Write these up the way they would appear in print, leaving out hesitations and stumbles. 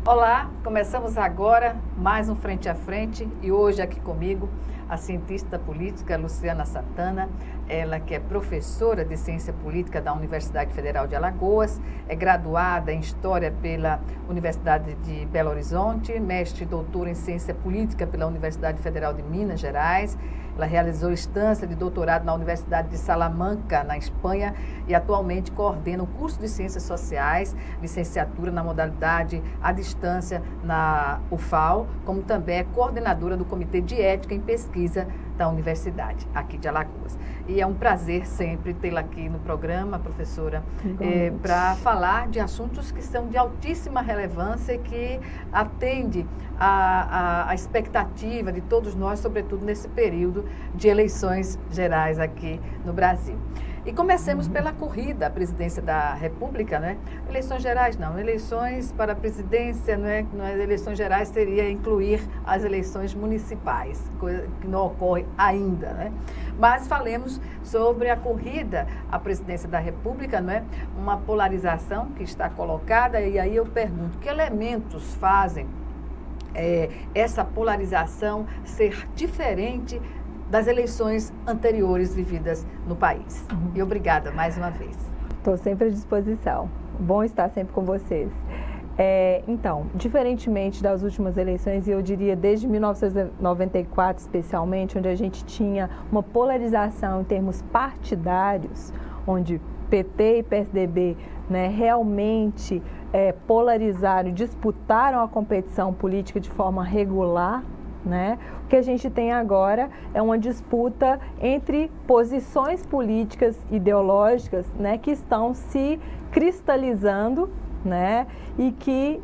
Olá, começamos agora mais um Frente a Frente e hoje aqui comigo a cientista política Luciana Santana, ela que é professora de Ciência Política da Universidade Federal de Alagoas, é graduada em História pela Universidade de Belo Horizonte, mestre e doutora em Ciência Política pela Universidade Federal de Minas Gerais. Ela realizou instância de doutorado na Universidade de Salamanca, na Espanha, e atualmente coordena o curso de Ciências Sociais, licenciatura na modalidade à distância na UFAL, como também é coordenadora do Comitê de Ética em Pesquisa da Universidade, aqui de Alagoas. E é um prazer sempre tê-la aqui no programa, professora, para falar de assuntos que são de altíssima relevância e que atende a expectativa de todos nós, sobretudo nesse período de eleições gerais aqui no Brasil. E comecemos pela corrida à presidência da República, né? Eleições gerais não, eleições para a presidência, não é? Eleições gerais seria incluir as eleições municipais, coisa que não ocorre ainda, né? Mas falemos sobre a corrida à presidência da República, não é? Uma polarização que está colocada, e aí eu pergunto, que elementos fazem essa polarização ser diferente das eleições anteriores vividas no país? E obrigada mais uma vez. Estou sempre à disposição. Bom estar sempre com vocês. Então, diferentemente das últimas eleições, e eu diria desde 1994 especialmente, onde a gente tinha uma polarização em termos partidários, onde PT e PSDB, né, realmente polarizaram, disputaram a competição política de forma regular, né? O que a gente tem agora é uma disputa entre posições políticas ideológicas, né, que estão se cristalizando, né, e que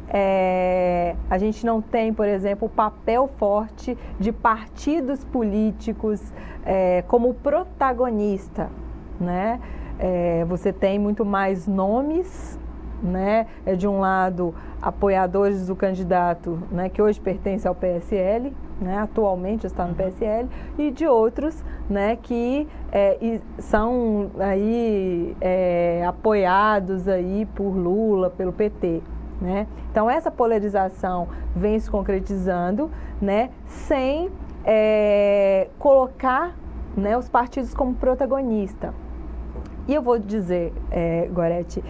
a gente não tem, por exemplo, o papel forte de partidos políticos como protagonista, né? Você tem muito mais nomes, né? De um lado, apoiadores do candidato, né, que hoje pertence ao PSL, né, atualmente está no PSL, e de outros, né, que são aí, apoiados aí por Lula, pelo PT. Né? Então, essa polarização vem se concretizando, né, sem colocar, né, os partidos como protagonista. E eu vou dizer, Gorete,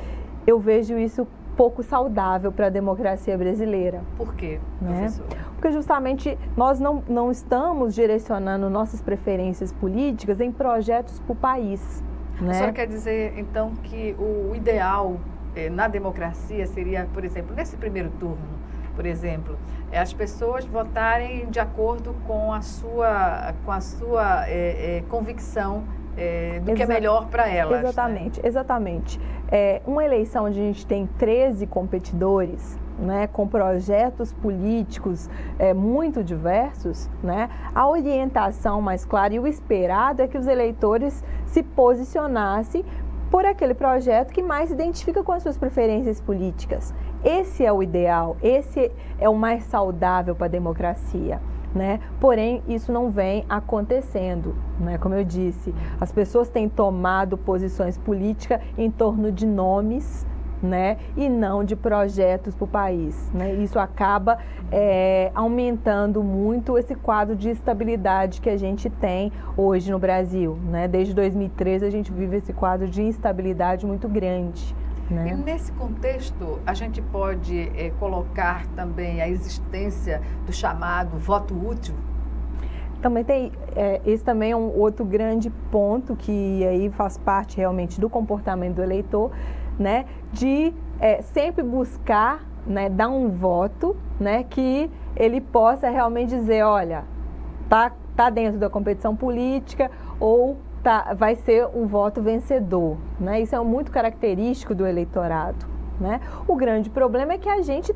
eu vejo isso pouco saudável para a democracia brasileira. Por quê, né? professora? Porque justamente nós não estamos direcionando nossas preferências políticas em projetos para o país. Né? A senhora quer dizer, então, que o ideal na democracia seria, por exemplo, nesse primeiro turno, por exemplo, as pessoas votarem de acordo com a sua convicção do que é melhor para elas. Exatamente, né? Exatamente. Uma eleição onde a gente tem 13 competidores, né, com projetos políticos muito diversos, né, a orientação mais clara e o esperado é que os eleitores se posicionassem por aquele projeto que mais se identifica com as suas preferências políticas. Esse é o ideal, esse é o mais saudável para a democracia. Né? Porém, isso não vem acontecendo, né? Como eu disse, as pessoas têm tomado posições políticas em torno de nomes, né? E não de projetos para o país, né? Isso acaba aumentando muito esse quadro de instabilidade que a gente tem hoje no Brasil, né? Desde 2013 a gente vive esse quadro de instabilidade muito grande. Né? E nesse contexto, a gente pode colocar também a existência do chamado voto útil? Também tem, esse também é um outro grande ponto que aí faz parte realmente do comportamento do eleitor, né? De sempre buscar, né, dar um voto, né, que ele possa realmente dizer, olha, tá dentro da competição política ou vai ser um voto vencedor, né? Isso é muito característico do eleitorado, né? O grande problema é que a gente,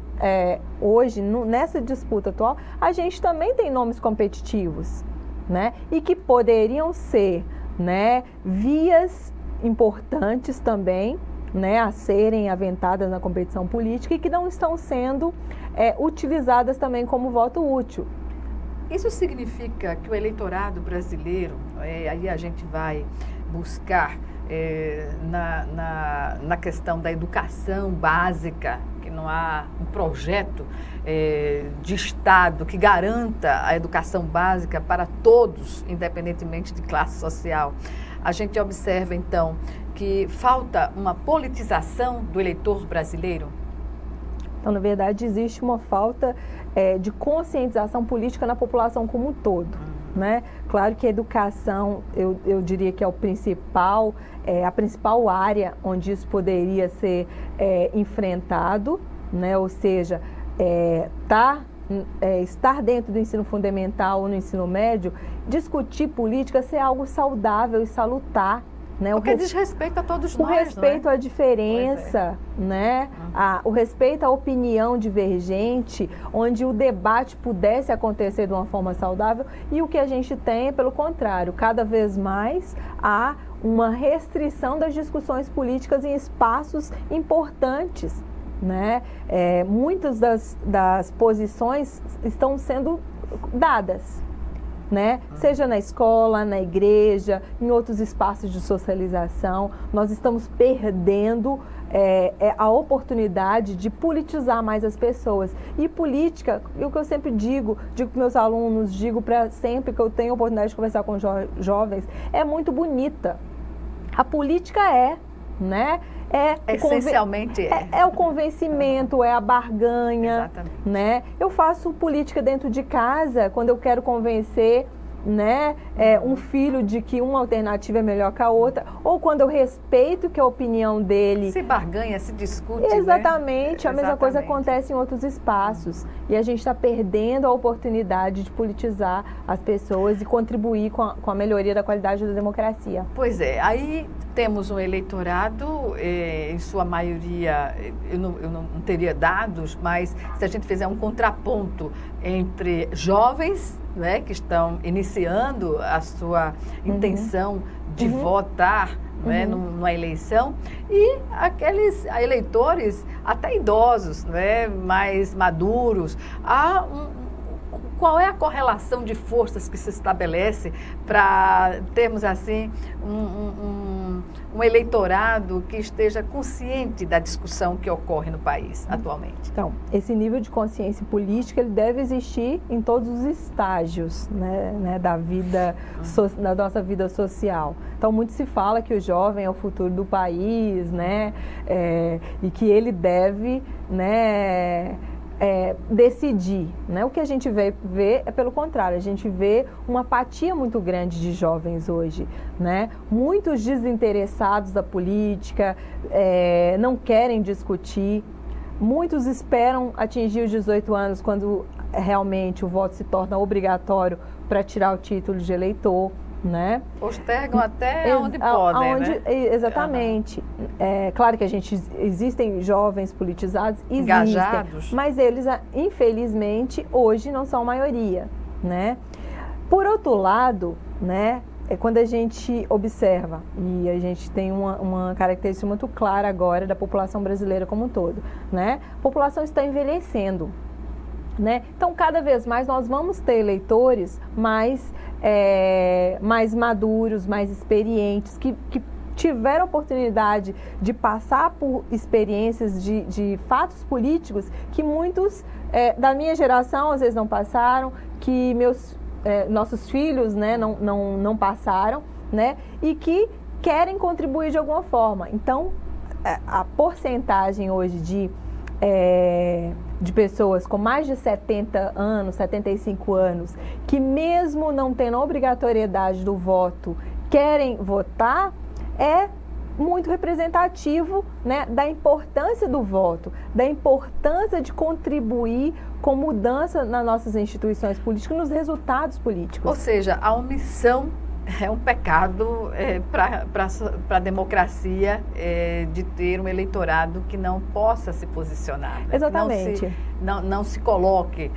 hoje, nessa disputa atual, a gente também tem nomes competitivos, né? E que poderiam ser, né, vias importantes também, né, a serem aventadas na competição política e que não estão sendo utilizadas também como voto útil. Isso significa que o eleitorado brasileiro, aí a gente vai buscar na questão da educação básica, que não há um projeto de Estado que garanta a educação básica para todos, independentemente de classe social. A gente observa, então, que falta uma politização do eleitor brasileiro? Então, na verdade, existe uma falta de conscientização política na população como um todo, né? Claro que a educação, eu diria que é a principal área onde isso poderia ser enfrentado, né? Ou seja, estar dentro do ensino fundamental ou no ensino médio, discutir política ser algo saudável e salutar. Né? Porque diz respeito a todos nós. O respeito à diferença, né? O respeito à opinião divergente, onde o debate pudesse acontecer de uma forma saudável, e o que a gente tem é, pelo contrário, cada vez mais há uma restrição das discussões políticas em espaços importantes. Né? Muitas das posições estão sendo dadas. Né? Seja na escola, na igreja, em outros espaços de socialização, nós estamos perdendo a oportunidade de politizar mais as pessoas. E política, o que eu sempre digo para meus alunos, digo para sempre que eu tenho a oportunidade de conversar com jovens, é muito bonita. A política né? Essencialmente é o convencimento, é a barganha. Exatamente. Né? Eu faço política dentro de casa quando eu quero convencer, né, um filho de que uma alternativa é melhor que a outra, ou quando eu respeito que a opinião dele... Se barganha, se discute, Exatamente, né? A mesma coisa acontece em outros espaços. E a gente está perdendo a oportunidade de politizar as pessoas e contribuir com a melhoria da qualidade da democracia. Pois é, aí temos um eleitorado, em sua maioria, eu não teria dados, mas se a gente fizer um contraponto entre jovens, né, que estão iniciando a sua intenção de votar, né, numa eleição, e aqueles eleitores até idosos, né, mais maduros. Qual é a correlação de forças que se estabelece para termos assim um eleitorado que esteja consciente da discussão que ocorre no país atualmente? Então, esse nível de consciência política ele deve existir em todos os estágios, né, da vida, da nossa vida social. Então, muito se fala que o jovem é o futuro do país, né, e que ele deve, né, decidir, né? O que a gente vê é pelo contrário, a gente vê uma apatia muito grande de jovens hoje, né? Muitos desinteressados da política, não querem discutir, muitos esperam atingir os 18 anos quando realmente o voto se torna obrigatório para tirar o título de eleitor. Né? Postergam até onde podem, né? Exatamente. Claro que existem jovens politizados, engajados, mas eles, infelizmente, hoje não são a maioria, né? Por outro lado, né, quando a gente observa, e a gente tem uma característica muito clara agora da população brasileira como um todo, né? A população está envelhecendo. Né? Então, cada vez mais nós vamos ter eleitores mais maduros, mais experientes, que tiveram oportunidade de passar por experiências de fatos políticos que muitos da minha geração às vezes não passaram, que nossos filhos, né, não passaram, né, e que querem contribuir de alguma forma. Então, a porcentagem hoje de pessoas com mais de 70 anos, 75 anos, que mesmo não tendo a obrigatoriedade do voto, querem votar, é muito representativo, né, da importância do voto, da importância de contribuir com mudança nas nossas instituições políticas, nos resultados políticos. Ou seja, a omissão é um pecado para a democracia de ter um eleitorado que não possa se posicionar. Né? Exatamente. Não se coloque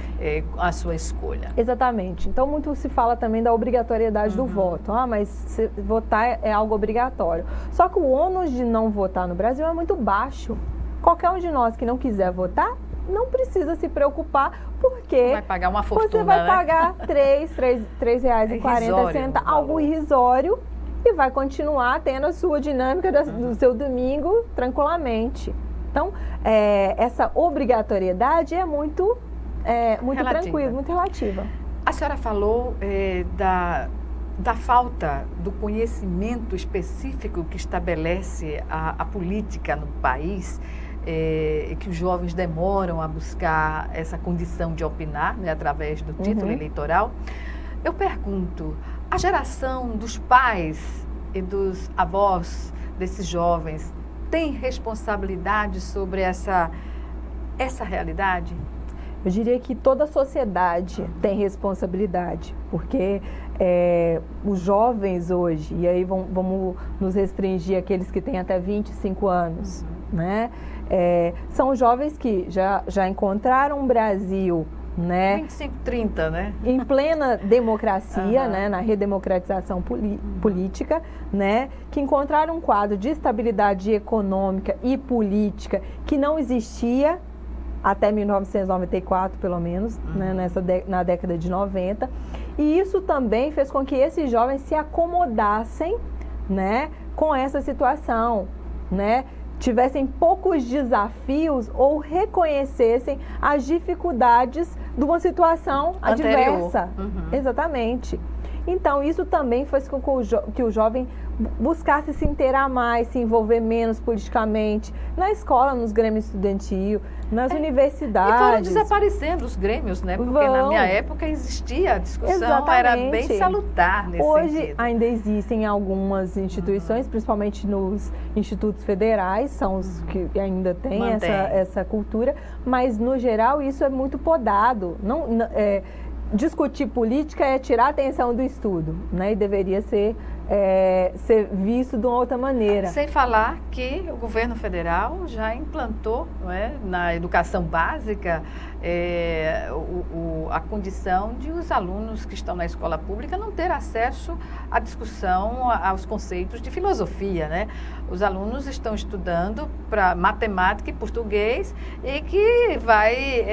a sua escolha. Exatamente. Então, muito se fala também da obrigatoriedade do voto. Mas votar é algo obrigatório. Só que o ônus de não votar no Brasil é muito baixo. Qualquer um de nós que não quiser votar, não precisa se preocupar, porque vai pagar uma fortuna, você vai né? pagar R$3,40, algo irrisório, e vai continuar tendo a sua dinâmica do seu domingo tranquilamente. Então, essa obrigatoriedade é muito tranquila, muito relativa. A senhora falou da falta do conhecimento específico que estabelece a política no país, que os jovens demoram a buscar essa condição de opinar, né, através do título eleitoral. Eu pergunto, a geração dos pais e dos avós desses jovens tem responsabilidade sobre essa realidade? Eu diria que toda a sociedade tem responsabilidade, porque os jovens hoje, e aí vamos nos restringir àqueles que têm até 25 anos, né? São jovens que já encontraram um Brasil, né? 25, 30, né? Em plena democracia, né? Na redemocratização política, né? Que encontraram um quadro de estabilidade econômica e política que não existia até 1994, pelo menos, né, na década de 90. E isso também fez com que esses jovens se acomodassem, né, com essa situação, né, tivessem poucos desafios ou reconhecessem as dificuldades de uma situação adversa. Exatamente. Então, isso também fez com que o jovem buscasse se inteirar mais, se envolver menos politicamente, na escola, nos grêmios estudantil, nas universidades. E foram desaparecendo os grêmios, né? Porque na minha época existia a discussão, era bem salutar nesse sentido. Hoje ainda existem algumas instituições, principalmente nos institutos federais, são os que ainda têm essa cultura, mas no geral isso é muito podado. Discutir política é tirar a atenção do estudo, né? E deveria ser visto de uma outra maneira. Sem falar que o governo federal já implantou, não é, na educação básica a condição de os alunos que estão na escola pública não ter acesso à discussão, aos conceitos de filosofia, né? Os alunos estão estudando para matemática e português e que vai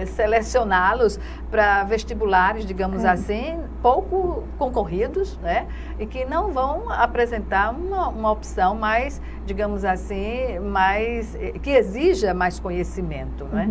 selecioná-los para vestibulares, digamos assim, pouco concorridos, né? E que não vão apresentar uma opção mais, digamos assim, que exija mais conhecimento, não é?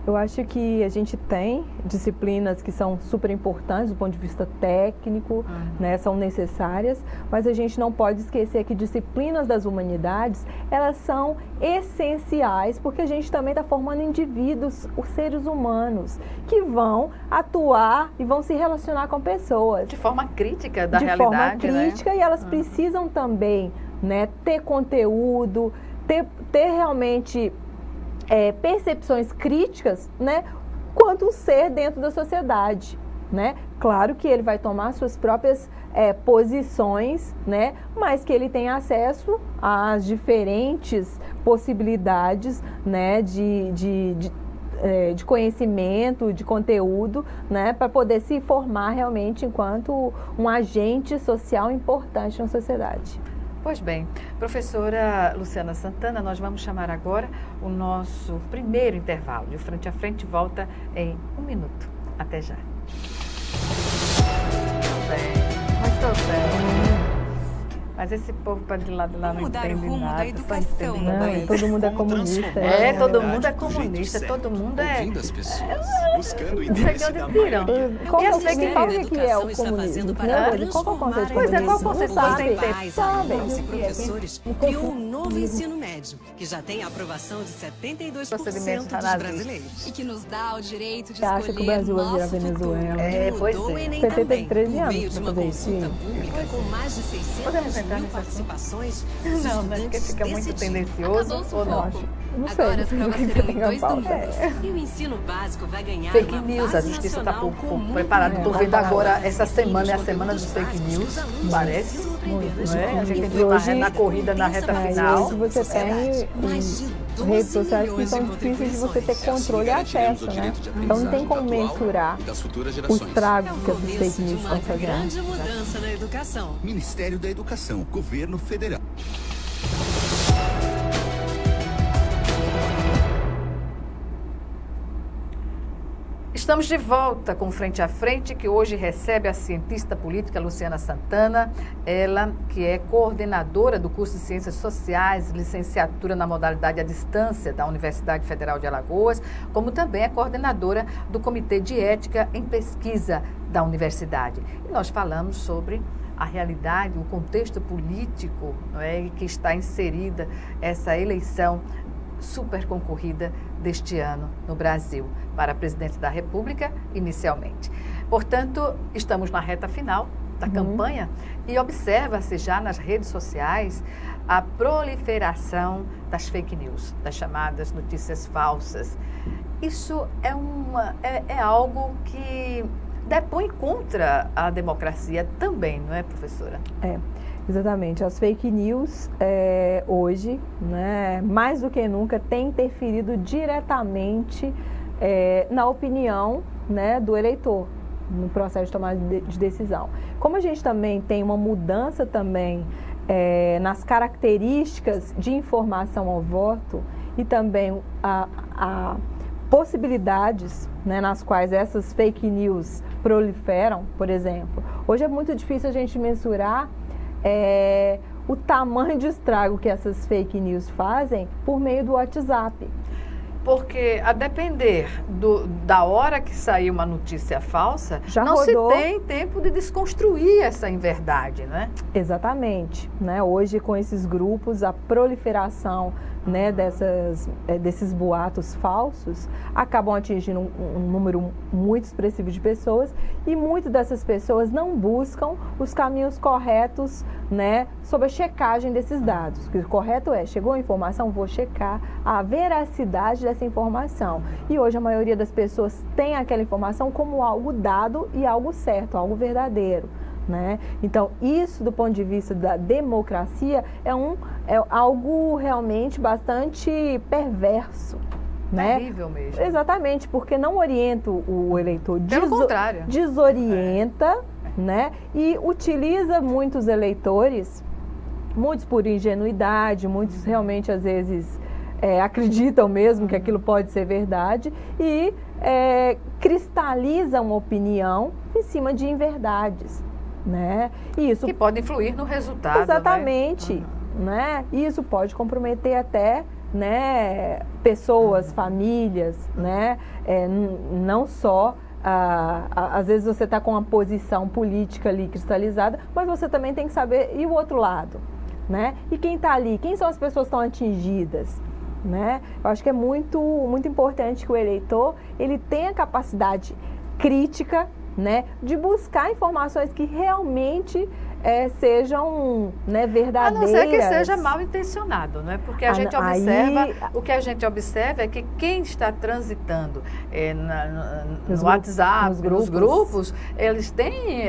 Eu acho que a gente tem disciplinas que são super importantes do ponto de vista técnico, né, são necessárias, mas a gente não pode esquecer que disciplinas das humanidades, elas são essenciais, porque a gente também está formando indivíduos, os seres humanos, que vão atuar e vão se relacionar com pessoas. De forma crítica da realidade, de forma crítica, né? E elas precisam também, né, ter conteúdo, ter realmente percepções críticas, né, quanto ser dentro da sociedade, né? Claro que ele vai tomar suas próprias posições, né, mas que ele tem acesso às diferentes possibilidades, né, de conhecimento, de conteúdo, né, para poder se formar realmente enquanto um agente social importante na sociedade. Pois bem, professora Luciana Santana, nós vamos chamar agora o nosso primeiro intervalo. E o Frente a Frente volta em 1 minuto. Até já. Muito bem. Mas esse povo para de lá não entende nada, só entende nada. Todo mundo é comunista. Todo mundo é comunista, todo mundo ouvindo as pessoas, buscando o interesse da maior. Me fala o que é o comunismo. Qual é o conceito de comunismo? Pois é, qual o conceito de comunismo? Sabem. Professores criou um novo ensino médio, que já tem a aprovação de 72% dos brasileiros. E que nos dá o direito de escolher. Acha que o Brasil vai virar Venezuela? Pois é. O PT tem 13 anos para fazer isso. Com mais de 600 mil participações, não, mas que fica muito tendencioso ou não? Não sei. Agora as provas serão em 2 domingos. E o ensino básico vai ganhar fake news, a justiça está preparada. Estou vendo agora, essa semana é a semana dos fake news, parece. Não é? A gente entrou na corrida na reta final. Hoje você tem redes sociais que são difíceis de você ter controle e acesso, né? Então não tem como mensurar o estrago que as fake news estão fazendo. Grande mudança na educação. Ministério da Educação, Governo Federal. Estamos de volta com Frente a Frente, que hoje recebe a cientista política Luciana Santana, ela que é coordenadora do curso de Ciências Sociais, licenciatura na modalidade à distância da Universidade Federal de Alagoas, como também é coordenadora do Comitê de Ética em Pesquisa da Universidade. E nós falamos sobre a realidade, o contexto político, não é, em que está inserida essa eleição super concorrida deste ano no Brasil, para a presidente da República, inicialmente. Portanto, estamos na reta final da campanha e observa-se já nas redes sociais a proliferação das fake news, das chamadas notícias falsas. Isso é algo que depõe contra a democracia também, não é, professora? É. Exatamente, as fake news hoje, né, mais do que nunca, têm interferido diretamente na opinião, né, do eleitor, no processo de tomada de decisão. Como a gente também tem uma mudança também nas características de informação ao voto e também a possibilidades, né, nas quais essas fake news proliferam, por exemplo, hoje é muito difícil a gente mensurar o tamanho de estrago que essas fake news fazem por meio do WhatsApp. Porque, a depender da hora que sair uma notícia falsa, não se tem tempo de desconstruir essa inverdade, né? Exatamente. Né? Hoje, com esses grupos, a proliferação, né, desses boatos falsos acabam atingindo um número muito expressivo de pessoas e muitas dessas pessoas não buscam os caminhos corretos, né, sobre a checagem desses dados. O correto chegou a informação, vou checar a veracidade dessa informação. E hoje a maioria das pessoas tem aquela informação como algo dado e algo certo, algo verdadeiro. Né? Então, isso do ponto de vista da democracia é algo realmente bastante perverso. Terrível mesmo. Exatamente, porque não orienta o eleitor. Pelo contrário. Desorienta, né? E utiliza muitos eleitores, muitos por ingenuidade, muitos realmente às vezes acreditam mesmo que aquilo pode ser verdade e cristaliza uma opinião em cima de inverdades. Né? E isso que pode influir no resultado. Exatamente, né? E isso pode comprometer até, né, pessoas, famílias, né? Não só às vezes você está com uma posição política ali cristalizada, mas você também tem que saber e o outro lado, né? E quem está ali, quem são as pessoas que estão atingidas, né? Eu acho que é muito importante que o eleitor ele tenha capacidade crítica, né, de buscar informações que realmente sejam, né, verdadeiras. A não ser que seja mal intencionado, não é? Porque o que a gente observa é que quem está transitando no WhatsApp, nos grupos, eles têm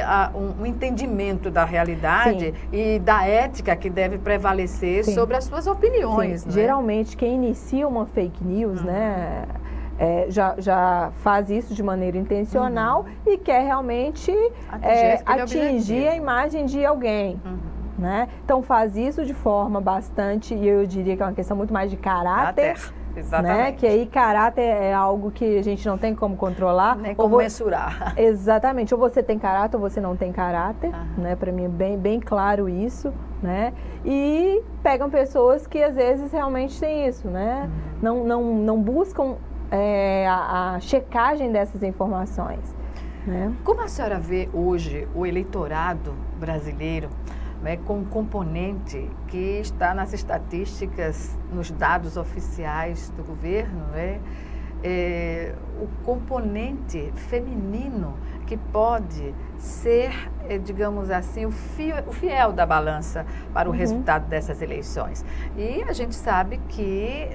um entendimento da realidade e da ética que deve prevalecer sobre as suas opiniões. Não é? Geralmente quem inicia uma fake news, né, já faz isso de maneira intencional e quer realmente atingir a imagem de alguém. Né? Então faz isso de forma bastante, e eu diria que é uma questão muito mais de caráter. Exatamente. Né? Que aí caráter é algo que a gente não tem como controlar. Nem como mensurar. Exatamente. Ou você tem caráter ou você não tem caráter. Né? Para mim é bem claro isso. Né? E pegam pessoas que às vezes realmente têm isso. Né? Não buscam a checagem dessas informações. Né? Como a senhora vê hoje o eleitorado brasileiro, né, com um componente que está nas estatísticas, nos dados oficiais do governo, né, o componente feminino que pode ser, digamos assim, o fiel da balança para o resultado dessas eleições. E a gente sabe que,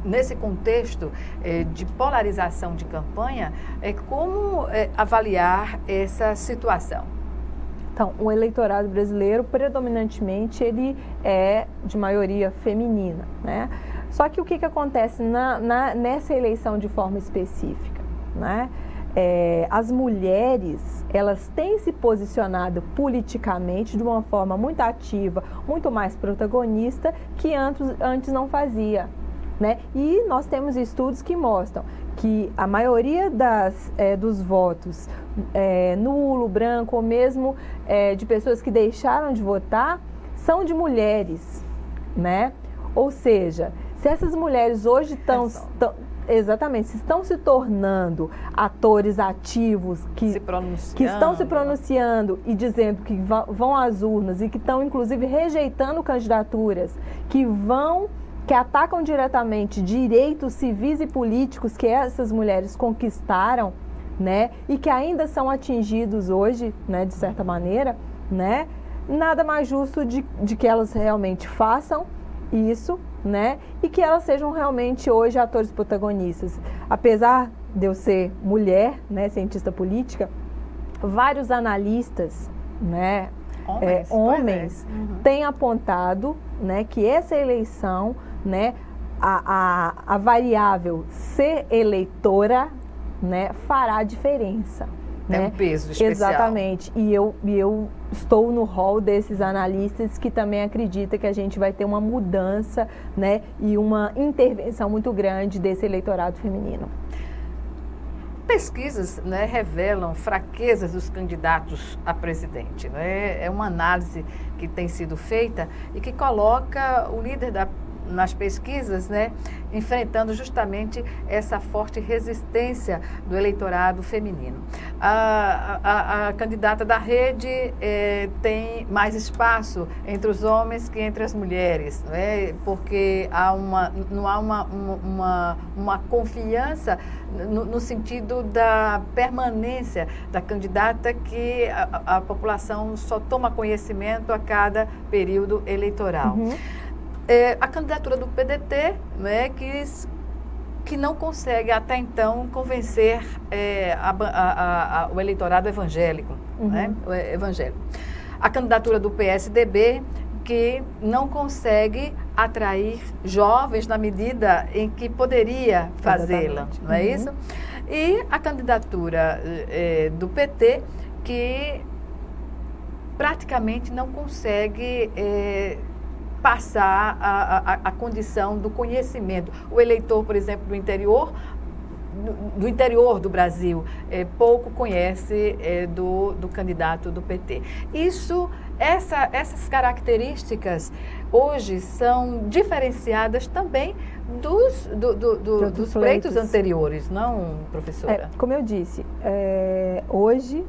nesse contexto de polarização de campanha, como avaliar essa situação? Então, o eleitorado brasileiro, predominantemente, ele é de maioria feminina, né? Só que o que acontece nessa eleição de forma específica, né? As mulheres, elas têm se posicionado politicamente de uma forma muito ativa, muito mais protagonista que antes não fazia. né? E nós temos estudos que mostram que a maioria dos votos nulo, branco ou mesmo de pessoas que deixaram de votar são de mulheres, né? Ou seja, se essas mulheres hoje estão se tornando atores ativos que estão se pronunciando e dizendo que vão às urnas e que estão inclusive rejeitando candidaturas que atacam diretamente direitos civis e políticos que essas mulheres conquistaram, né, e que ainda são atingidos hoje, né, de certa maneira, né, nada mais justo de que elas realmente façam isso, né, e que elas sejam realmente hoje atores protagonistas. Apesar de eu ser mulher, né, cientista política, vários analistas, né, homens têm apontado, né, que essa eleição, né, a variável ser eleitora, né, fará diferença. Tem um peso especial. Exatamente. E eu estou no rol desses analistas que também acreditam que a gente vai ter uma mudança, né, e uma intervenção muito grande desse eleitorado feminino. Pesquisas, né, revelam fraquezas dos candidatos a presidente, né? É uma análise que tem sido feita e que coloca o líder nas pesquisas, né, enfrentando justamente essa forte resistência do eleitorado feminino. A candidata da rede tem mais espaço entre os homens que entre as mulheres, né, porque não há uma confiança no sentido da permanência da candidata, que a população só toma conhecimento a cada período eleitoral. A candidatura do PDT, né, que não consegue até então convencer o eleitorado evangélico, né, evangélico. A candidatura do PSDB, que não consegue atrair jovens na medida em que poderia fazê-la, não é isso? E a candidatura do PT, que praticamente não consegue passar a condição do conhecimento. O eleitor, por exemplo, do interior do Brasil, pouco conhece do candidato do PT. Essas características hoje são diferenciadas também dos pleitos anteriores, não, professora? Como eu disse, hoje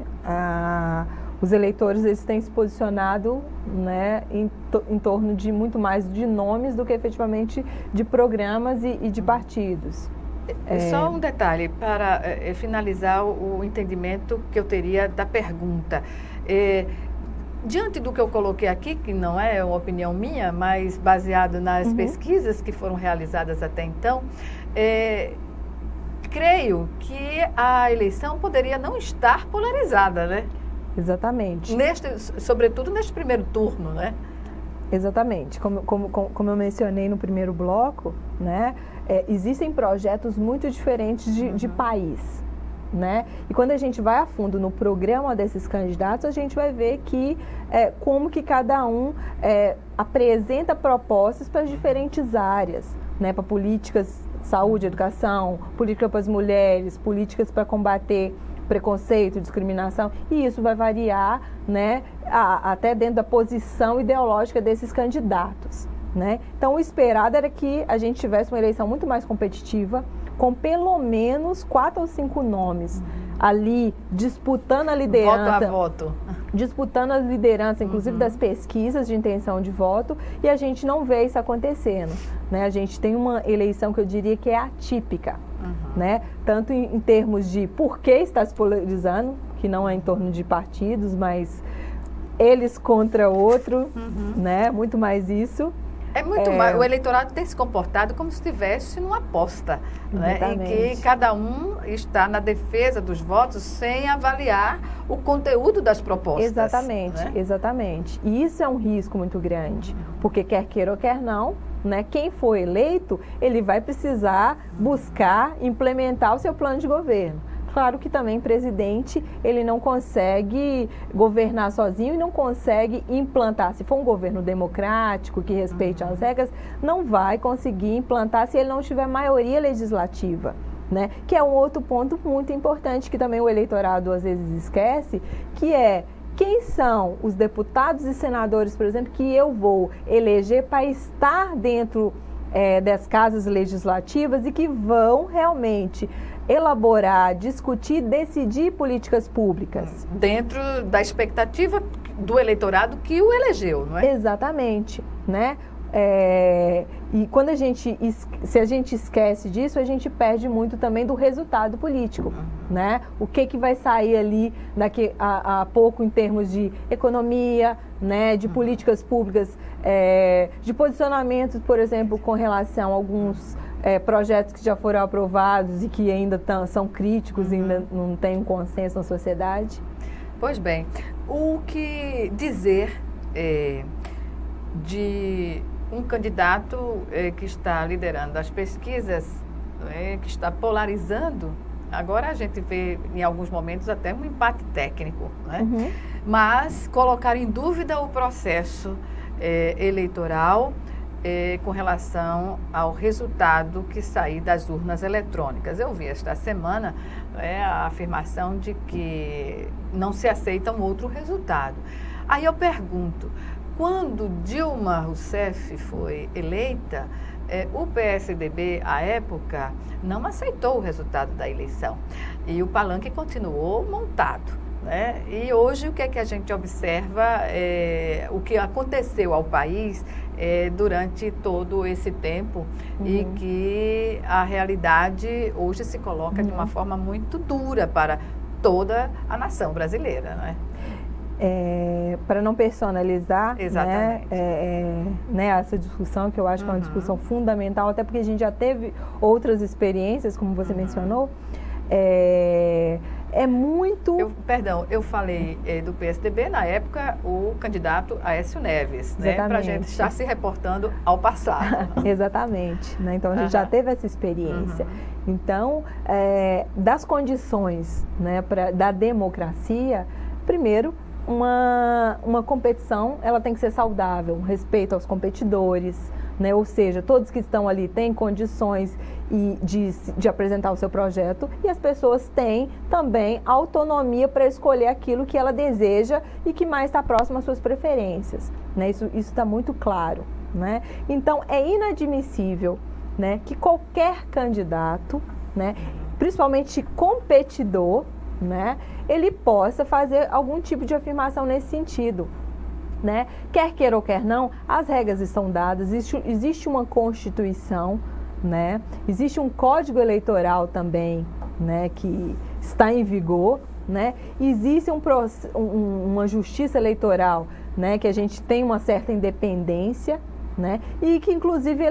os eleitores eles têm se posicionado, né, em torno de muito mais de nomes do que efetivamente de programas e de partidos. Só um detalhe para finalizar o entendimento que eu teria da pergunta. Diante do que eu coloquei aqui, que não é uma opinião minha, mas baseado nas pesquisas que foram realizadas até então, creio que a eleição poderia não estar polarizada, né? Exatamente. Sobretudo neste primeiro turno, né? Exatamente. Como eu mencionei no primeiro bloco, né, existem projetos muito diferentes de país, né? E quando a gente vai a fundo no programa desses candidatos, a gente vai ver que como que cada um apresenta propostas para diferentes áreas, né? Para políticas, saúde, educação, política para as mulheres, políticas para combater preconceito, discriminação, e isso vai variar, né, até dentro da posição ideológica desses candidatos, né? Então, o esperado era que a gente tivesse uma eleição muito mais competitiva, com pelo menos 4 ou 5 nomes ali disputando a liderança. Voto a voto. Disputando a liderança, inclusive das pesquisas de intenção de voto, e a gente não vê isso acontecendo, né? A gente tem uma eleição que eu diria que é atípica, né? Tanto em termos de por que está se polarizando, que não é em torno de partidos, mas eles contra outro, né? Muito mais isso. Mais, o eleitorado tem se comportado como se estivesse numa aposta, né, em que cada um está na defesa dos votos sem avaliar o conteúdo das propostas. Exatamente, né? Exatamente. E isso é um risco muito grande, porque quer queira ou quer não, né, quem for eleito, ele vai precisar buscar implementar o seu plano de governo. Claro que também presidente, ele não consegue governar sozinho e não consegue implantar. Se for um governo democrático, que respeite as regras, não vai conseguir implantar se ele não tiver maioria legislativa, né? Que é um outro ponto muito importante que também o eleitorado às vezes esquece, que é quem são os deputados e senadores, por exemplo, que eu vou eleger para estar dentro das casas legislativas e que vão realmente elaborar, discutir, decidir políticas públicas. Dentro da expectativa do eleitorado que o elegeu, não é? Exatamente, né? E quando se a gente esquece disso, a gente perde muito também do resultado político, né? O que vai sair ali daqui a pouco em termos de economia, né? De políticas públicas, de posicionamentos, por exemplo, com relação a alguns projetos que já foram aprovados e que ainda são críticos e ainda não tem um consenso na sociedade. Pois bem, o que dizer de um candidato que está liderando as pesquisas, que está polarizando? Agora a gente vê em alguns momentos até um empate técnico, né? Mas colocar em dúvida o processo eleitoral com relação ao resultado que sair das urnas eletrônicas. Eu vi esta semana a afirmação de que não se aceita um outro resultado. Aí eu pergunto, quando Dilma Rousseff foi eleita, o PSDB, à época, não aceitou o resultado da eleição. E o palanque continuou montado, né? E hoje o que é que a gente observa, o que aconteceu ao país durante todo esse tempo e que a realidade hoje se coloca de uma forma muito dura para toda a nação brasileira, não é? Para não personalizar, né, essa discussão, que eu acho que é uma discussão fundamental, até porque a gente já teve outras experiências, como você mencionou, muito... Eu falei do PSDB, na época, o candidato Aécio Neves, né, para a gente estar se reportando ao passado. Exatamente, né? Então a gente já teve essa experiência. Então, das condições, né, da democracia, primeiro, uma competição, ela tem que ser saudável, um respeito aos competidores, né? Ou seja, todos que estão ali têm condições de apresentar o seu projeto e as pessoas têm também autonomia para escolher aquilo que ela deseja e que mais está próximo às suas preferências, né? Isso está muito claro, né? Então, é inadmissível, né, que qualquer candidato, né, principalmente competidor, né, ele possa fazer algum tipo de afirmação nesse sentido, né? Quer queira ou quer não, as regras estão dadas, existe uma Constituição, né? Existe um Código Eleitoral também, né, que está em vigor, né? Existe uma Justiça Eleitoral, né, que a gente tem uma certa independência, né, e que inclusive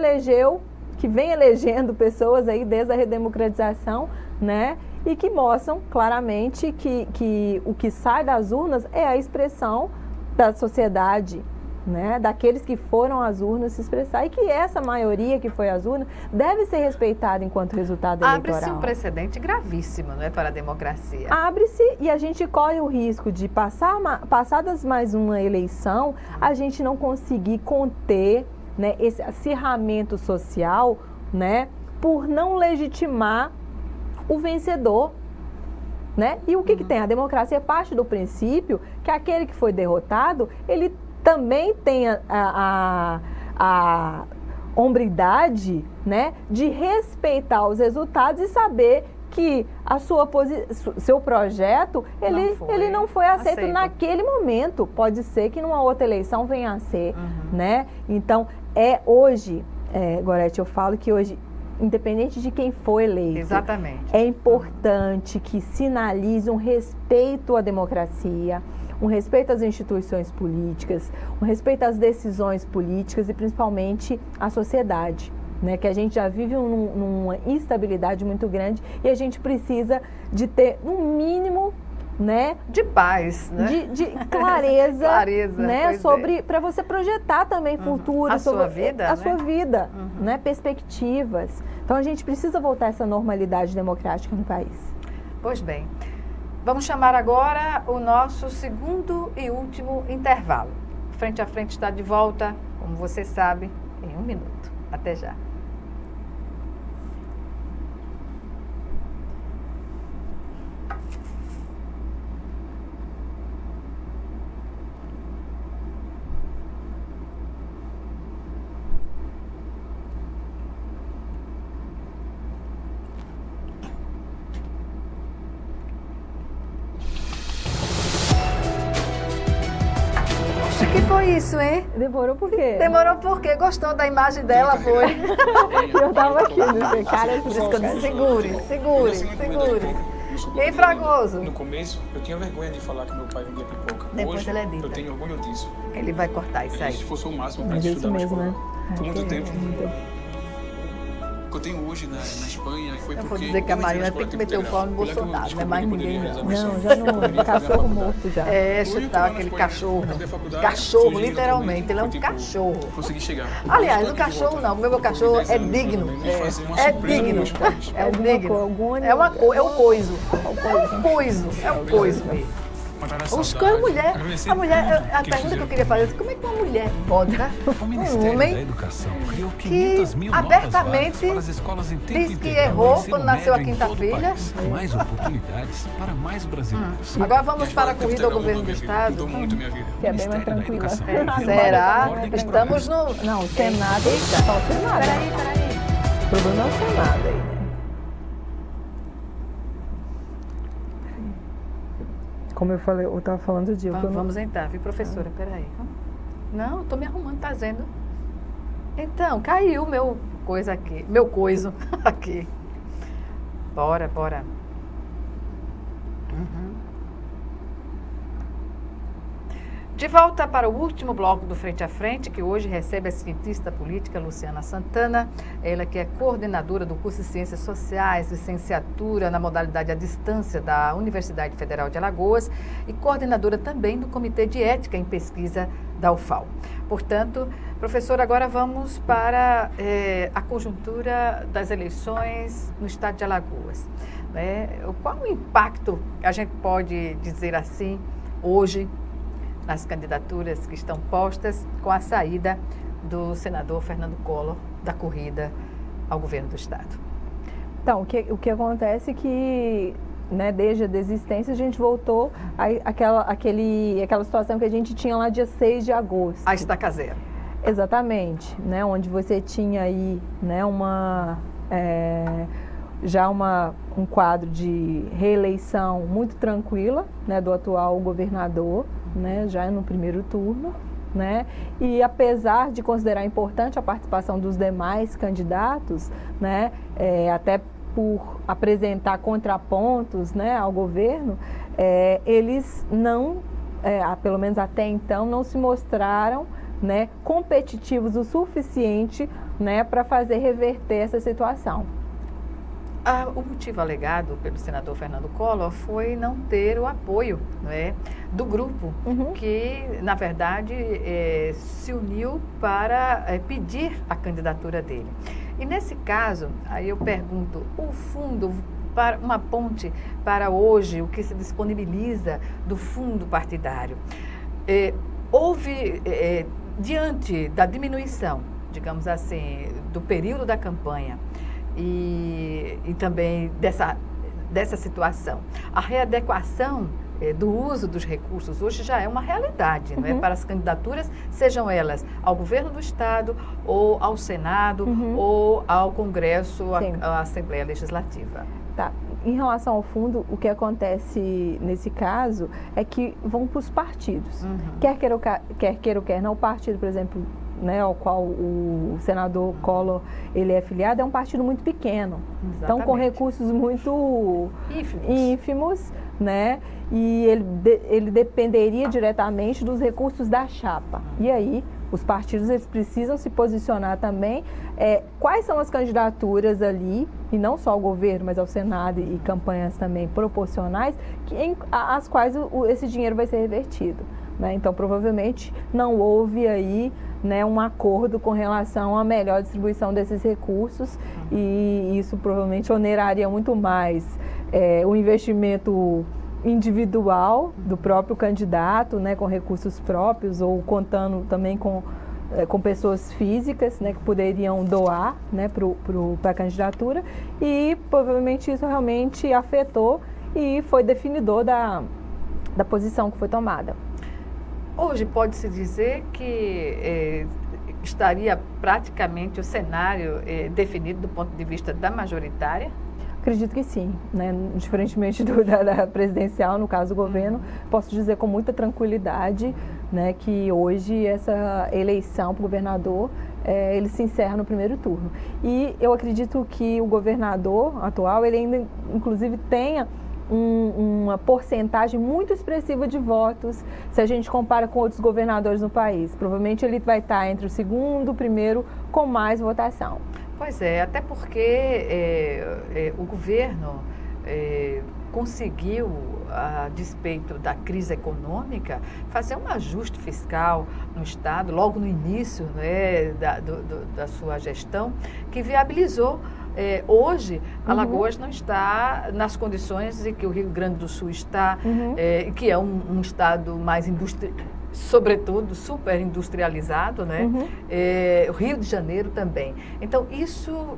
que vem elegendo pessoas aí desde a redemocratização, né? E que mostram claramente que o que sai das urnas é a expressão da sociedade, né? Daqueles que foram às urnas se expressar, e que essa maioria que foi às urnas deve ser respeitada enquanto resultado eleitoral. Abre-se um precedente gravíssimo, não é, para a democracia. Abre-se, e a gente corre o risco de, passadas mais uma eleição, a gente não conseguir conter, né, esse acirramento social, né, por não legitimar o vencedor, né? E o que tem? A democracia parte do princípio que aquele que foi derrotado, ele também tem a hombridade, né, de respeitar os resultados e saber que seu projeto, ele não foi aceito naquele momento. Pode ser que numa outra eleição venha a ser, né? Então, hoje, Gorete, eu falo que hoje, independente de quem for eleito, exatamente, é importante que sinalize um respeito à democracia, um respeito às instituições políticas, um respeito às decisões políticas e principalmente à sociedade, né? Que a gente já vive numa instabilidade muito grande e a gente precisa de ter, no mínimo, né, de paz, né? de clareza, né, para você projetar também futuro, sua vida, sua vida, né, perspectivas. Então a gente precisa voltar a essa normalidade democrática no país. Pois bem, vamos chamar agora o nosso segundo e último intervalo. Frente a Frente está de volta, como você sabe, em 1 minuto. Até já. O que foi isso, hein? Demorou por quê? Demorou porque gostou da imagem dela, foi? Eu tava aqui, né? Cara, Por isso que eu disse, segure. E aí, Fragoso? No começo, eu tinha vergonha de falar que meu pai vendia pipoca. Depois Hoje, ele é dita. eu tenho orgulho disso. Ele vai cortar isso Ele aí. se esforçou o máximo para Mas estudar isso na mesmo, escola. né? Por muito tempo. Muito. O que eu tenho hoje na Espanha foi Eu porque... vou dizer que a Marina tem que meter o pau no Bolsonaro, não é mais ninguém não. Não, já não. Cachorro morto já. É, chutar aquele cachorro. Cachorro, literalmente, ele é um cachorro. Consegui chegar. Aliás, o cachorro não, o meu cachorro é digno. É digno. É digno. É o coiso. É o coiso mesmo. A mulher, a pergunta que eu queria fazer é como é que uma mulher pode, né? Um homem que abertamente diz que errou quando nasceu a quinta filha. Mais oportunidades para mais brasileiros. Agora vamos para a corrida ao governo do Estado. Mudou muito minha vida. Que é bem mais tranquila. Será? Estamos no... Não, o Senado. Só o Senado. Peraí. O problema é o Senado aí, né? Como eu falei, eu estava falando de... Vamos entrar, viu, professora? Peraí. Não, estou me arrumando, tá dizendo. Então, caiu meu coisa aqui. Meu coiso aqui. Bora. De volta para o último bloco do Frente a Frente, que hoje recebe a cientista política Luciana Santana, ela que é coordenadora do curso de Ciências Sociais, licenciatura na modalidade à distância da Universidade Federal de Alagoas e coordenadora também do Comitê de Ética em Pesquisa da UFAL. Portanto, professora, agora vamos para a conjuntura das eleições no estado de Alagoas. Qual o impacto, a gente pode dizer assim, hoje, nas candidaturas que estão postas com a saída do senador Fernando Collor da corrida ao governo do Estado? Então, o que acontece é que, né, desde a desistência, a gente voltou àquela situação que a gente tinha lá dia 6 de agosto. A estaca zero. Exatamente, né, onde você tinha aí, né, um quadro de reeleição muito tranquila, né, do atual governador, né, já no primeiro turno, né, e apesar de considerar importante a participação dos demais candidatos, né, até por apresentar contrapontos, né, ao governo, eles não, pelo menos até então, não se mostraram, né, competitivos o suficiente, né, para fazer reverter essa situação. O motivo alegado pelo senador Fernando Collor foi não ter o apoio, do grupo, que, na verdade, se uniu para pedir a candidatura dele. E, nesse caso, aí eu pergunto, o fundo, para uma ponte para hoje, o que se disponibiliza do fundo partidário, houve, diante da diminuição, digamos assim, do período da campanha, e também dessa situação. A readequação do uso dos recursos hoje já é uma realidade, não é? Para as candidaturas, sejam elas ao governo do Estado, ou ao Senado, ou ao Congresso, à Assembleia Legislativa. Tá. Em relação ao fundo, o que acontece nesse caso é que vão para os partidos. Quer queira ou quer não, o partido, por exemplo, né, ao qual o senador Collor ele é filiado, é um partido muito pequeno. Exatamente. Então, com recursos muito ínfimos, né, e ele dependeria diretamente dos recursos da chapa. E aí, os partidos eles precisam se posicionar também. Quais são as candidaturas ali, e não só ao governo, mas ao Senado e campanhas também proporcionais, às quais esse dinheiro vai ser revertido. Né? Então, provavelmente, não houve aí, né, um acordo com relação à melhor distribuição desses recursos e isso provavelmente oneraria muito mais o investimento individual do próprio candidato, né, com recursos próprios ou contando também com pessoas físicas, né, que poderiam doar, né, para a candidatura, e provavelmente isso realmente afetou e foi definidor da posição que foi tomada. Hoje pode-se dizer que estaria praticamente o cenário definido do ponto de vista da majoritária? Acredito que sim, né? Diferentemente da presidencial, no caso do governo, posso dizer com muita tranquilidade, né, que hoje essa eleição para o governador, ele se encerra no primeiro turno. E eu acredito que o governador atual, ele ainda inclusive tenha uma porcentagem muito expressiva de votos, se a gente compara com outros governadores no país. Provavelmente ele vai estar entre o segundo e o primeiro com mais votação. Pois é, até porque o governo conseguiu, a despeito da crise econômica, fazer um ajuste fiscal no Estado, logo no início, né, da sua gestão, que viabilizou. Hoje, Alagoas não está nas condições em que o Rio Grande do Sul está, que é um estado mais sobretudo super industrializado, né? O Rio de Janeiro também. Então, isso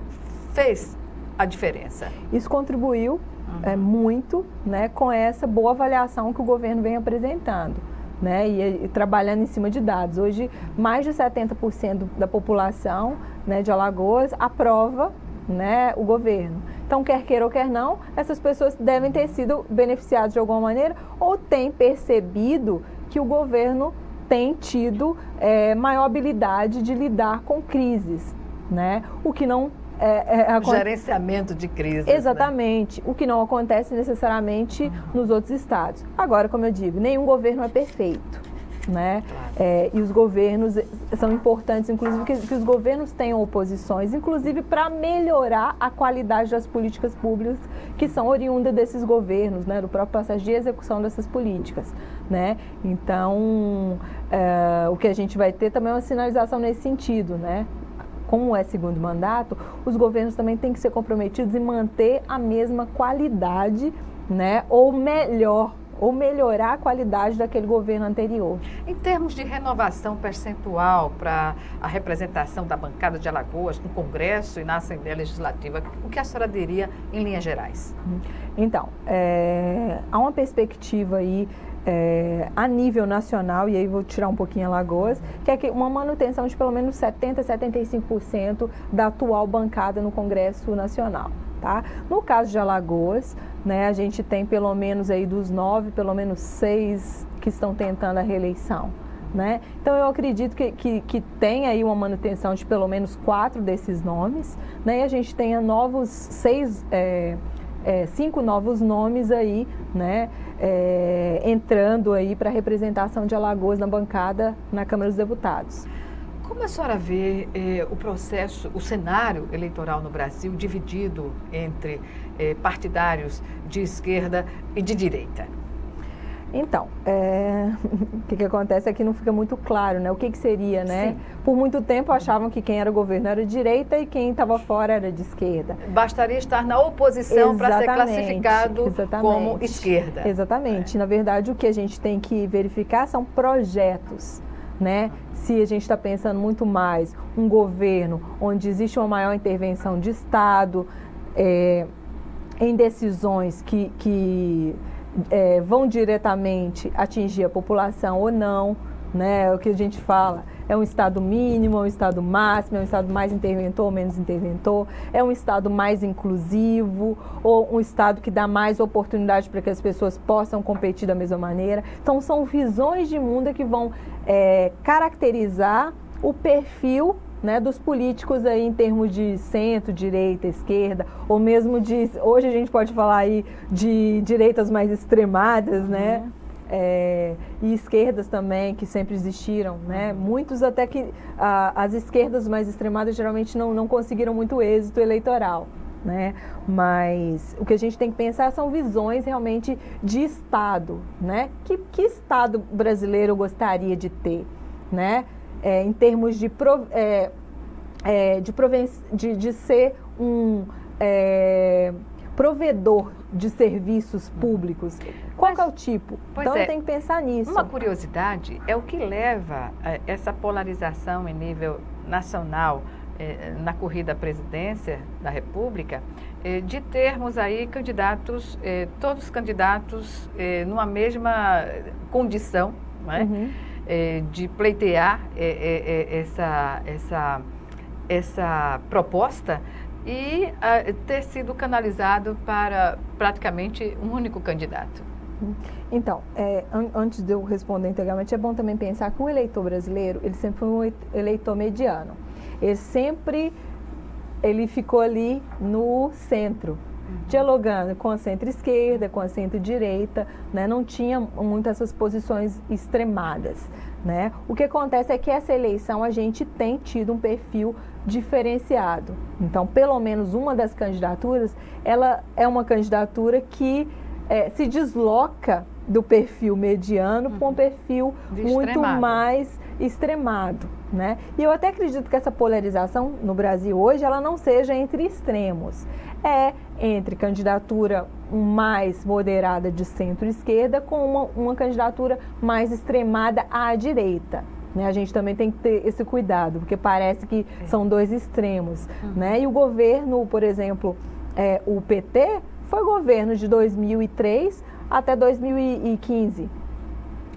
fez a diferença. Isso contribuiu muito, né, com essa boa avaliação que o governo vem apresentando, né, e trabalhando em cima de dados. Hoje, mais de 70% da população, né, de Alagoas aprova, né, o governo. Então, quer queira ou quer não, essas pessoas devem ter sido beneficiadas de alguma maneira ou têm percebido que o governo tem tido maior habilidade de lidar com crises, né? O que não gerenciamento de crises. Exatamente, né? O que não acontece necessariamente nos outros estados. Agora, como eu digo, nenhum governo é perfeito, né? Claro. E os governos são importantes, inclusive que os governos tenham oposições, inclusive para melhorar a qualidade das políticas públicas que são oriundas desses governos, né? Do próprio processo de execução dessas políticas, né? Então, o que a gente vai ter também é uma sinalização nesse sentido, né? Como é segundo mandato, os governos também têm que ser comprometidos em manter a mesma qualidade, né? Ou melhorar a qualidade daquele governo anterior. Em termos de renovação percentual para a representação da bancada de Alagoas no Congresso e na Assembleia Legislativa, o que a senhora diria em linhas gerais? Então, há uma perspectiva aí a nível nacional, e aí vou tirar um pouquinho Alagoas, que é uma manutenção de pelo menos 70% a 75% da atual bancada no Congresso Nacional. Tá? No caso de Alagoas, né, a gente tem pelo menos aí dos 9, pelo menos 6 que estão tentando a reeleição, né? Então eu acredito que tem aí uma manutenção de pelo menos 4 desses nomes, né? E a gente tenha 5 novos nomes aí, né? Entrando aí para a representação de Alagoas na bancada na Câmara dos Deputados. Como a senhora vê o processo, o cenário eleitoral no Brasil dividido entre partidários de esquerda e de direita? Então, o que acontece é que não fica muito claro, né? O que seria, né? Sim. Por muito tempo achavam que quem era governo era de direita e quem estava fora era de esquerda. Bastaria estar na oposição para ser classificado como esquerda. Exatamente. Na verdade, o que a gente tem que verificar são projetos, né? Se a gente está pensando muito mais um governo onde existe uma maior intervenção de Estado, em decisões que vão diretamente atingir a população ou não, né? O que a gente fala é um Estado mínimo, é um Estado máximo, é um Estado mais interventor ou menos interventor, é um Estado mais inclusivo ou um Estado que dá mais oportunidade para que as pessoas possam competir da mesma maneira. Então, são visões de mundo que vão caracterizar o perfil, né, dos políticos aí em termos de centro, direita, esquerda, ou mesmo hoje a gente pode falar aí de direitas mais extremadas, né, e esquerdas também, que sempre existiram, né, muitos até que as esquerdas mais extremadas geralmente não conseguiram muito êxito eleitoral, né, mas o que a gente tem que pensar são visões realmente de Estado, né, que Estado brasileiro eu gostaria de ter, né, em termos de ser um provedor de serviços públicos. Qual que é o tipo? Então tem que pensar nisso. Uma curiosidade é o que leva a essa polarização em nível nacional na corrida à presidência da República, de termos aí candidatos, todos candidatos numa mesma condição, né? De pleitear essa proposta e ter sido canalizado para praticamente um único candidato. Então, antes de eu responder integralmente, é bom também pensar que o eleitor brasileiro, ele sempre foi um eleitor mediano. Ele ficou ali no centro, dialogando com a centro-esquerda, com a centro-direita, né? Não tinha muito essas posições extremadas, né? O que acontece é que essa eleição a gente tem tido um perfil diferenciado. Então, pelo menos uma das candidaturas, ela é uma candidatura que se desloca do perfil mediano para um perfil muito mais extremado, né? E eu até acredito que essa polarização no Brasil hoje, ela não seja entre extremos. É entre candidatura mais moderada de centro-esquerda com uma candidatura mais extremada à direita. Né? A gente também tem que ter esse cuidado, porque parece que são dois extremos. Né? E o governo, por exemplo, o PT, foi governo de 2003 até 2015.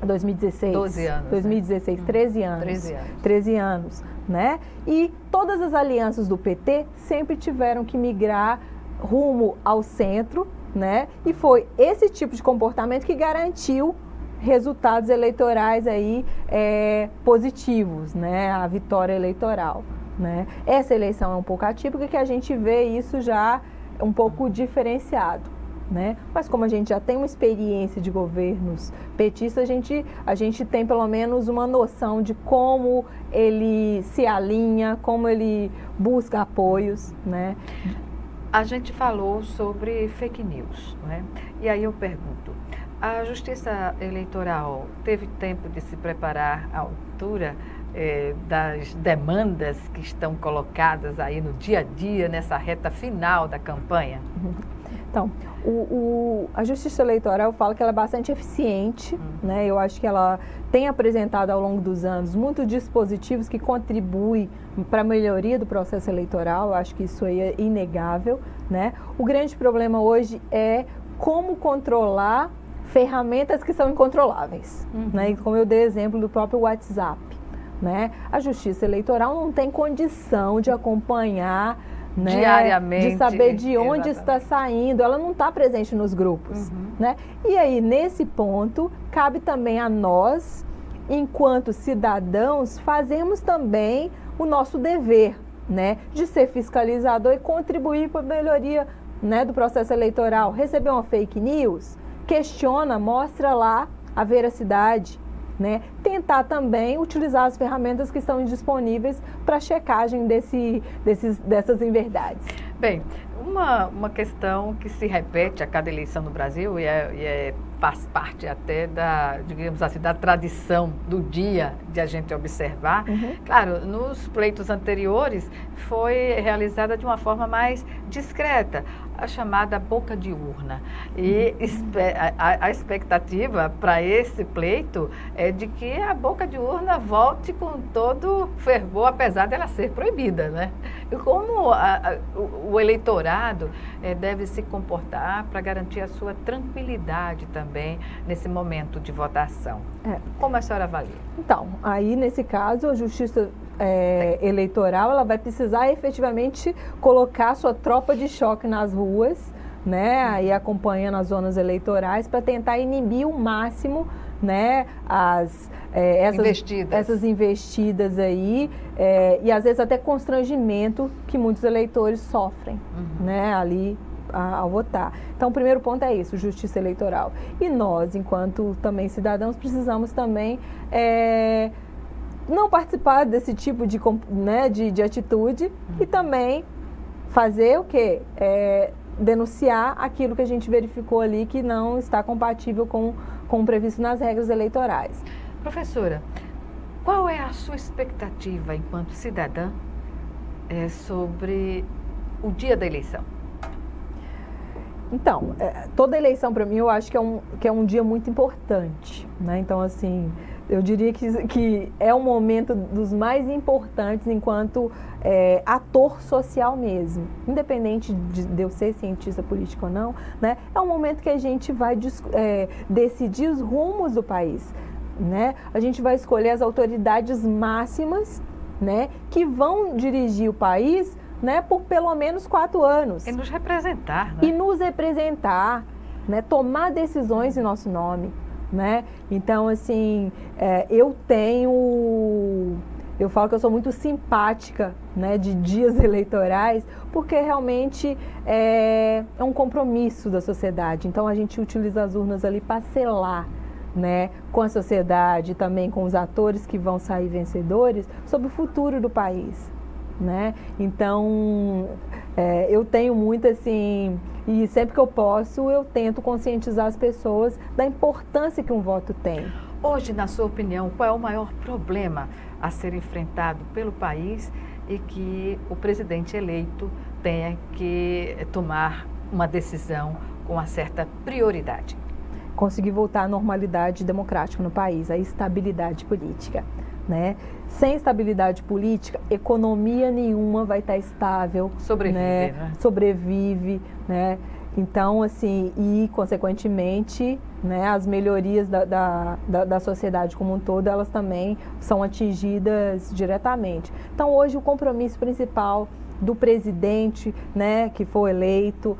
2016. 12 anos. 2016, né? 13 anos. 13 anos, né? E todas as alianças do PT sempre tiveram que migrar rumo ao centro, né? E foi esse tipo de comportamento que garantiu resultados eleitorais aí positivos, né? A vitória eleitoral, né? Essa eleição é um pouco atípica, que a gente vê isso já um pouco diferenciado. Né? Mas como a gente já tem uma experiência de governos petistas, a gente tem pelo menos uma noção de como ele se alinha, como ele busca apoios, né? A gente falou sobre fake news, né? E aí eu pergunto, a Justiça Eleitoral teve tempo de se preparar à altura das demandas que estão colocadas aí no dia a dia, nessa reta final da campanha? Então, a Justiça Eleitoral, eu falo que ela é bastante eficiente, né? Eu acho que ela tem apresentado ao longo dos anos muitos dispositivos que contribuem para a melhoria do processo eleitoral. Eu acho que isso aí é inegável, né? O grande problema hoje é como controlar ferramentas que são incontroláveis, né? E como eu dei exemplo do próprio WhatsApp, né? A Justiça Eleitoral não tem condição de acompanhar, né, diariamente, de saber de onde está saindo, ela não está presente nos grupos, né? E aí, nesse ponto, cabe também a nós, enquanto cidadãos, fazermos também o nosso dever, né, de ser fiscalizador e contribuir para a melhoria, né, do processo eleitoral. Receber uma fake news, questiona, mostra lá a veracidade, né? Tentar também utilizar as ferramentas que estão disponíveis para checagem dessas inverdades. Bem, uma questão que se repete a cada eleição no Brasil e faz parte até da, digamos assim, da tradição do dia de a gente observar. Claro, nos pleitos anteriores foi realizada de uma forma mais discreta, a chamada boca de urna. E a expectativa para esse pleito é de que a boca de urna volte com todo fervor, apesar dela ser proibida, né? E como o eleitorado deve se comportar para garantir a sua tranquilidade também nesse momento de votação. Como a senhora avalia? Então, aí nesse caso, a Justiça Eleitoral, ela vai precisar efetivamente colocar sua tropa de choque nas ruas, né, aí acompanhando as zonas eleitorais para tentar inibir o máximo, né, essas investidas aí, e às vezes até constrangimento que muitos eleitores sofrem, né, ali ao votar. Então, o primeiro ponto é isso, Justiça Eleitoral. E nós, enquanto também cidadãos, precisamos também não participar desse tipo de atitude e também fazer o quê? Denunciar aquilo que a gente verificou ali que não está compatível com o previsto nas regras eleitorais. Professora, qual é a sua expectativa enquanto cidadã sobre o dia da eleição? Então, toda eleição para mim eu acho que é um dia muito importante, né? Então, assim, eu diria que é um momento dos mais importantes enquanto ator social mesmo. Independente de eu ser cientista político ou não, né? É um momento que a gente vai decidir os rumos do país, né? A gente vai escolher as autoridades máximas, né, que vão dirigir o país, né, por pelo menos 4 anos. E nos representar, né? E nos representar, né, tomar decisões em nosso nome, né? Então, assim, eu falo que eu sou muito simpática, né, de dias eleitorais, porque realmente é um compromisso da sociedade. Então, a gente utiliza as urnas ali para selar, né, com a sociedade, também com os atores que vão sair vencedores, sobre o futuro do país, né? Então, eu tenho muito assim, e sempre que eu posso, eu tento conscientizar as pessoas da importância que um voto tem. Hoje, na sua opinião, qual é o maior problema a ser enfrentado pelo país e que o presidente eleito tenha que tomar uma decisão com uma certa prioridade? Conseguir voltar à normalidade democrática no país, à estabilidade política, né? Sem estabilidade política, economia nenhuma vai estar estável. Sobrevive, né? Então, assim, e consequentemente, né, as melhorias da sociedade como um todo, elas também são atingidas diretamente. Então, hoje o compromisso principal do presidente, né, que for eleito,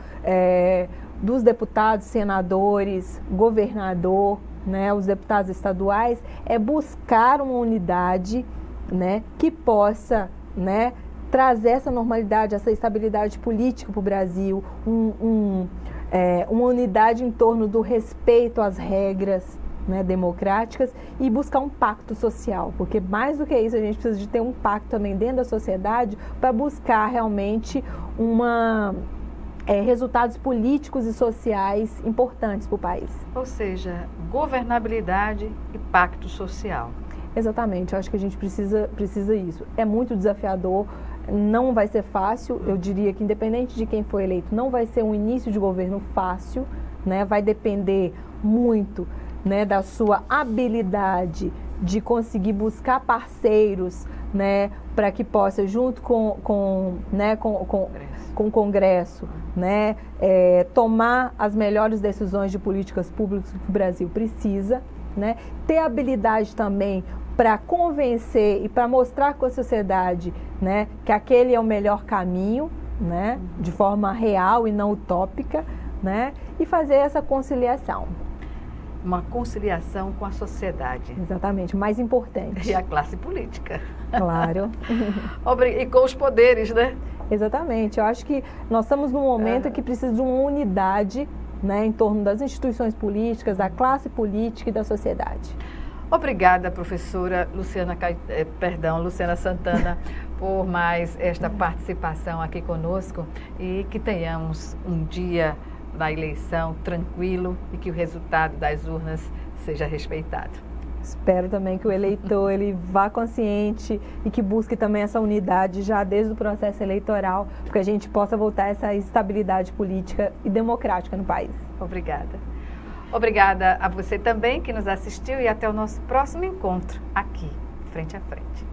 dos deputados, senadores, governador, né, os deputados estaduais, é buscar uma unidade, né, que possa, né, trazer essa normalidade, essa estabilidade política para o Brasil, uma unidade em torno do respeito às regras, né, democráticas, e buscar um pacto social, porque mais do que isso a gente precisa de ter um pacto também dentro da sociedade para buscar realmente resultados políticos e sociais importantes para o país. Ou seja, governabilidade e pacto social. Exatamente, eu acho que a gente precisa isso. É muito desafiador, não vai ser fácil, eu diria que independente de quem for eleito, não vai ser um início de governo fácil, né? Vai depender muito, né, da sua habilidade de conseguir buscar parceiros, né, para que possa, junto com o Congresso, né, tomar as melhores decisões de políticas públicas que o Brasil precisa, né, ter habilidade também para convencer e para mostrar com a sociedade, né, que aquele é o melhor caminho, né, de forma real e não utópica, né, e fazer essa conciliação. Uma conciliação com a sociedade. Exatamente, mais importante. E a classe política. Claro. E com os poderes, né? Exatamente. Eu acho que nós estamos num momento que precisa de uma unidade, né, em torno das instituições políticas, da classe política e da sociedade. Obrigada, professora Luciana Santana, por mais esta participação aqui conosco e que tenhamos um dia da eleição tranquilo e que o resultado das urnas seja respeitado. Espero também que o eleitor ele vá consciente e que busque também essa unidade já desde o processo eleitoral, para que a gente possa voltar a essa estabilidade política e democrática no país. Obrigada. Obrigada a você também que nos assistiu e até o nosso próximo encontro aqui, Frente a Frente.